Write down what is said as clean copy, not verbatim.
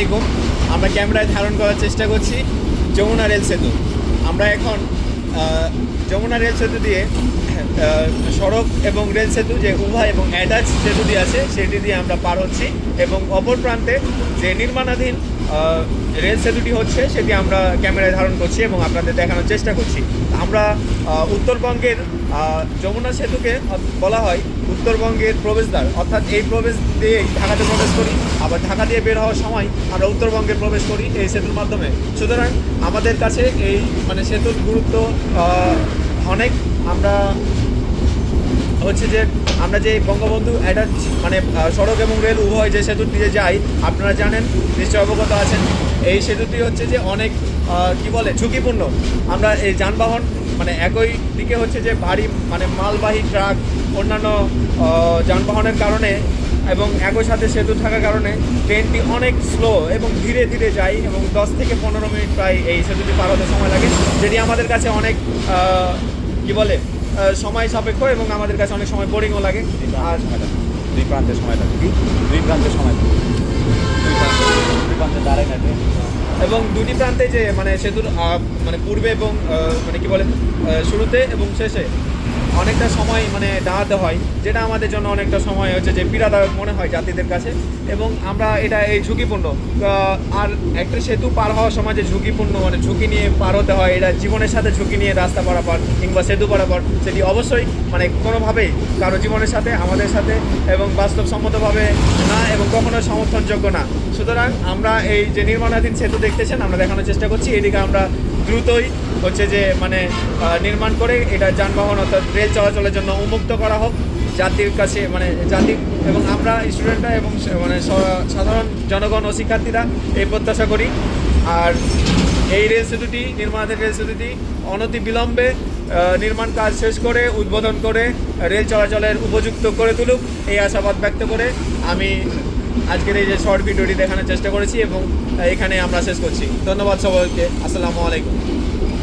আলাইকুম। আমরা ক্যামেরায় ধারণ করার চেষ্টা করছি যমুনা রেল সেতু। আমরা এখন যমুনা রেল সেতু দিয়ে সড়ক এবং রেল সেতু যে উভয় এবং অ্যাটাচ সেতুটি আছে সেটি দিয়ে আমরা পার হচ্ছি এবং অপর প্রান্তে যে নির্মাণাধীন রেল সেতুটি হচ্ছে সেটি আমরা ক্যামেরায় ধারণ করছি এবং আপনাদের দেখানোর চেষ্টা করছি। আমরা উত্তরবঙ্গের যমুনা সেতুকে বলা হয় উত্তরবঙ্গের প্রবেশদ্বার, অর্থাৎ এই প্রবেশ দিয়ে ঢাকাতে প্রবেশ করি, আবার ঢাকা দিয়ে বের হওয়ার সময় আমরা উত্তরবঙ্গে প্রবেশ করি এই সেতুর মাধ্যমে। সুতরাং আমাদের কাছে এই সেতুর গুরুত্ব অনেক। আমরা হচ্ছে যে আমরা যে বঙ্গবন্ধু অ্যাটাচ সড়ক এবং রেল উভয় যে সেতু দিয়ে যাই, আপনারা জানেন, নিশ্চয় অবগত আছেন। এই সেতুটি হচ্ছে যে অনেক ঝুঁকিপূর্ণ। আমরা এই যানবাহন একই দিকে হচ্ছে যে ভারী মালবাহী ট্রাক, অন্যান্য যানবাহনের কারণে এবং একই সাথে সেতু থাকার কারণে ট্রেনটি অনেক স্লো এবং ধীরে ধীরে যায় এবং 10 থেকে 15 মিনিট প্রায় এই সেতুটি পার হতে সময় লাগে, যেটি আমাদের কাছে অনেক সময় সাপেক্ষ এবং আমাদের কাছে অনেক সময় বোরিংও লাগে। আর দুই প্রান্তের সময় লাগে দুই প্রান্তে দাঁড়ায় না এবং দুটি প্রান্তে যে সেতুর পূর্বে এবং শুরুতে এবং শেষে অনেকটা সময় দাঁড়াতে হয়, যেটা আমাদের জন্য অনেকটা সময় হচ্ছে যে পীড়াদায়ক মনে হয় যাত্রীদের কাছে। এবং আমরা এই ঝুঁকিপূর্ণ। আর একটা সেতু পার হওয়ার সময় যে ঝুঁকিপূর্ণ ঝুঁকি নিয়ে পার হতে হয়, এটা জীবনের সাথে ঝুঁকি নিয়ে রাস্তা পারাপার কিংবা সেতু পারাপার, সেটি অবশ্যই কোনোভাবেই কারো জীবনের সাথে, আমাদের সাথে এবং বাস্তবসম্মতভাবে না এবং কখনো সমর্থনযোগ্য না। সুতরাং আমরা এই যে নির্মাণাধীন সেতু দেখতেছেন, আমরা দেখানোর চেষ্টা করছি এটিকে আমরা দ্রুতই হচ্ছে যে নির্মাণ করে এটা যানবাহন অর্থাৎ রেল চলাচলের জন্য উন্মুক্ত করা হোক জাতির কাছে, জাতি এবং আমরা স্টুডেন্টরা এবং সাধারণ জনগণ ও শিক্ষার্থীরা এই প্রত্যাশা করি। আর এই রেল সেতুটি, নির্মাণাধীন রেল সেতুটি অনতি বিলম্বে নির্মাণ কাজ শেষ করে উদ্বোধন করে রেল চলাচলের উপযুক্ত করে তুলুক, এই আশাবাদ ব্যক্ত করে আমি আজকের এই যে শর্ট ভিডিওটি দেখানোর চেষ্টা করেছি এবং এখানে আমরা শেষ করছি। ধন্যবাদ সবাইকে। আসসালামু আলাইকুম।